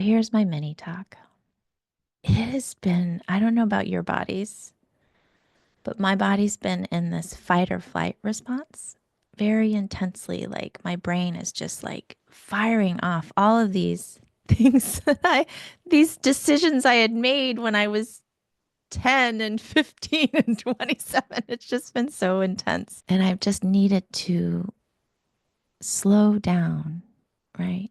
Here's my mini talk. It has been, I don't know about your bodies, but my body's been in this fight or flight response very intensely. Like my brain is just like firing off all of these things these decisions I had made when I was 10 and 15 and 27. It's just been so intense. And I've just needed to slow down, right?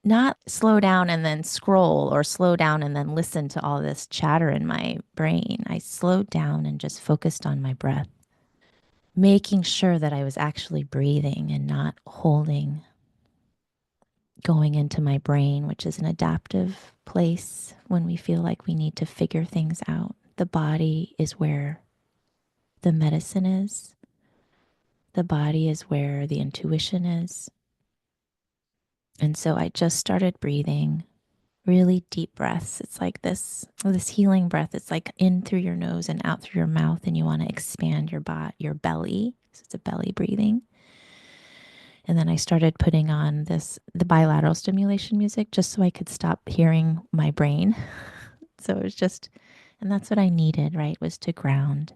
Not slow down and then scroll or slow down and then listen to all this chatter in my brain. I slowed down and just focused on my breath, making sure that I was actually breathing and not holding, going into my brain, which is an adaptive place when we feel like we need to figure things out. The body is where the medicine is, the body is where the intuition is. And so I just started breathing really deep breaths. It's like this healing breath. It's like in through your nose and out through your mouth, and you want to expand your belly. So it's a belly breathing. And then I started putting on the bilateral stimulation music just so I could stop hearing my brain. So it was just, and that's what I needed, right? Was to ground.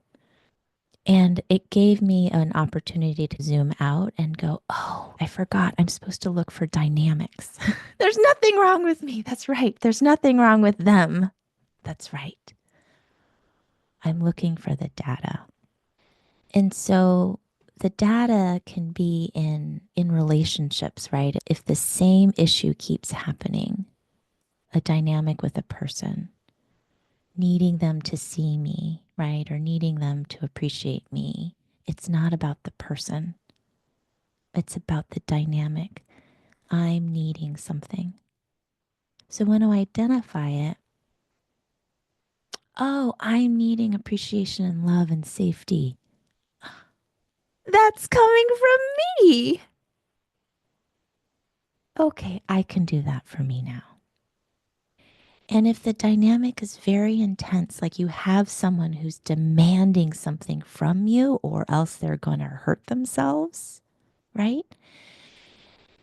And it gave me an opportunity to zoom out and go, oh, I forgot. I'm supposed to look for dynamics. There's nothing wrong with me. That's right. There's nothing wrong with them. That's right. I'm looking for the data. And so the data can be in relationships, right? If the same issue keeps happening, a dynamic with a person, needing them to see me, right? Or needing them to appreciate me. It's not about the person. It's about the dynamic. I'm needing something. So when I identify it, oh, I'm needing appreciation and love and safety. That's coming from me. Okay, I can do that for me now. And if the dynamic is very intense, like you have someone who's demanding something from you or else they're going to hurt themselves, right?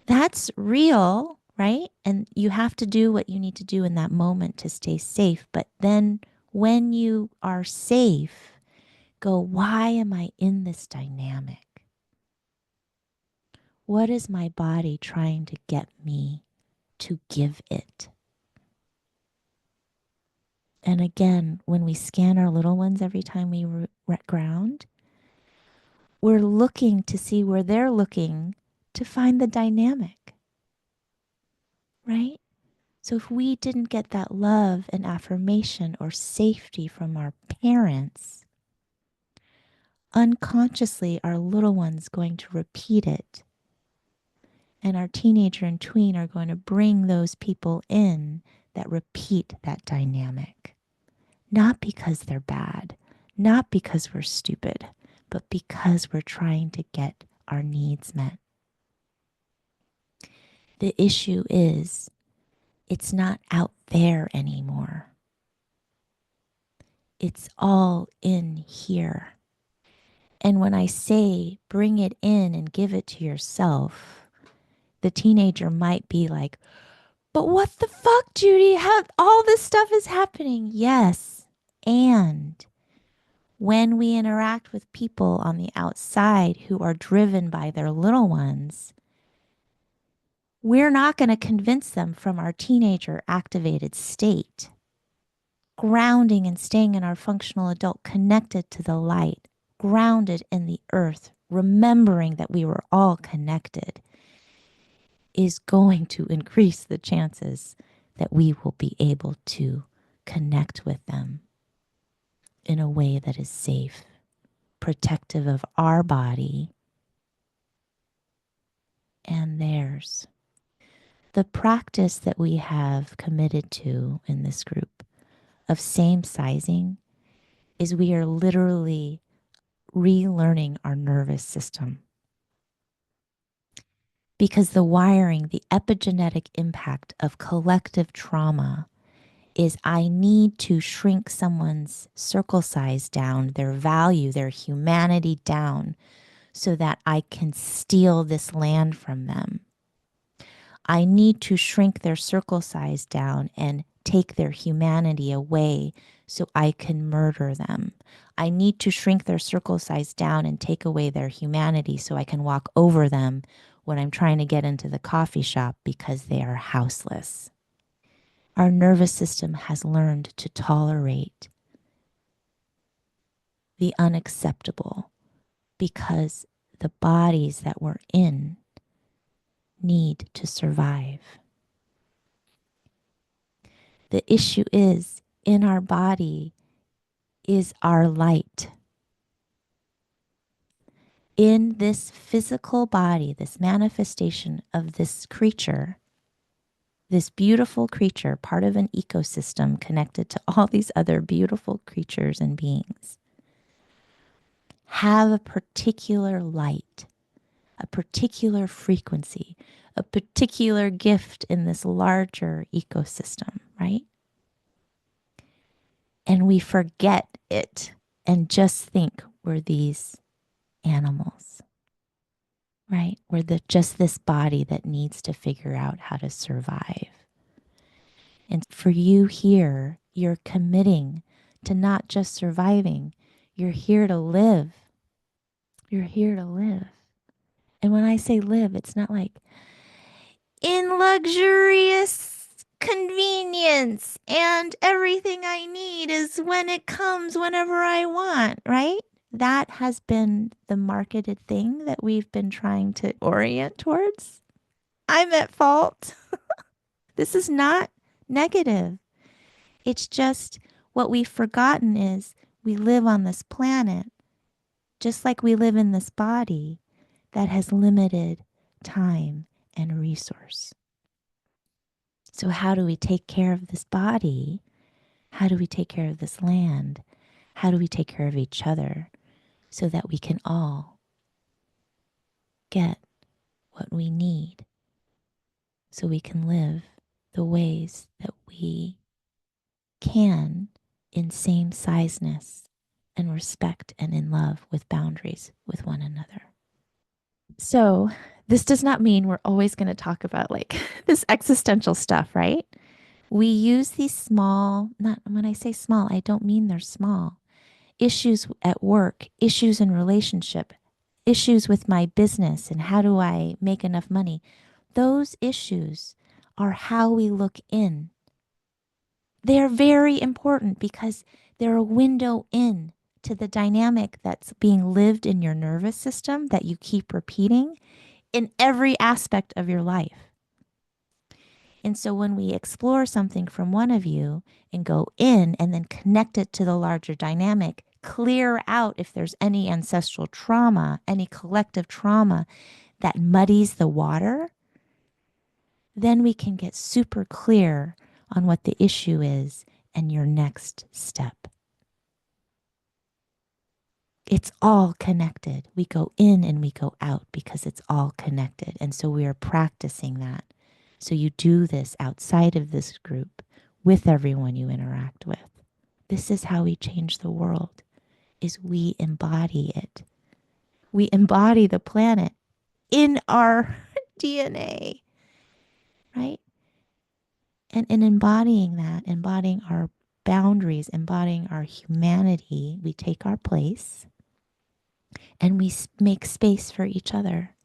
That's real, right? And you have to do what you need to do in that moment to stay safe. But then when you are safe, go, why am I in this dynamic? What is my body trying to get me to give it? And again, when we scan our little ones every time we ground, we're looking to see where they're looking to find the dynamic, right? So if we didn't get that love and affirmation or safety from our parents, unconsciously our little one's going to repeat it. And our teenager and tween are going to bring those people in that repeat that dynamic. Not because they're bad, not because we're stupid, but because we're trying to get our needs met. The issue is, it's not out there anymore. It's all in here. And when I say bring it in and give it to yourself, the teenager might be like, but what the fuck, Judy? How all this stuff is happening? Yes. And when we interact with people on the outside who are driven by their little ones, we're not going to convince them from our teenager activated state. Grounding and staying in our functional adult, connected to the light, grounded in the earth, remembering that we were all connected, is going to increase the chances that we will be able to connect with them in a way that is safe, protective of our body and theirs. The practice that we have committed to in this group of same sizing is we are literally relearning our nervous system. Because the wiring, the epigenetic impact of collective trauma is I need to shrink someone's circle size down, their value, their humanity down, so that I can steal this land from them. I need to shrink their circle size down and take their humanity away so I can murder them. I need to shrink their circle size down and take away their humanity so I can walk over them when I'm trying to get into the coffee shop because they are houseless. Our nervous system has learned to tolerate the unacceptable because the bodies that we're in need to survive. The issue is, in our body is our light. In this physical body, this manifestation of this creature, this beautiful creature, part of an ecosystem connected to all these other beautiful creatures and beings, have a particular light, a particular frequency, a particular gift in this larger ecosystem, right? And we forget it and just think we're these animals, right? We're just this body that needs to figure out how to survive. And for you here, you're committing to not just surviving, you're here to live. You're here to live. And when I say live, it's not like in luxurious convenience and everything I need is when it comes whenever I want, right? That has been the marketed thing that we've been trying to orient towards. I'm at fault. This is not negative. It's just what we've forgotten is we live on this planet, just like we live in this body that has limited time and resource. So how do we take care of this body? How do we take care of this land? How do we take care of each other so that we can all get what we need so we can live the ways that we can in same sizeness and respect and in love with boundaries with one another. So this does not mean we're always going to talk about like this existential stuff, right? We use these small, not when I say small, I don't mean they're small. Issues at work, issues in relationship, issues with my business and how do I make enough money. Those issues are how we look in. They're very important because they're a window in to the dynamic that's being lived in your nervous system that you keep repeating in every aspect of your life. And so when we explore something from one of you and go in and then connect it to the larger dynamic, clear out if there's any ancestral trauma, any collective trauma that muddies the water, then we can get super clear on what the issue is and your next step. It's all connected. We go in and we go out because it's all connected. And so we are practicing that. So you do this outside of this group with everyone you interact with. This is how we change the world, is we embody it. We embody the planet in our DNA, right? And in embodying that, embodying our boundaries, embodying our humanity, we take our place and we make space for each other.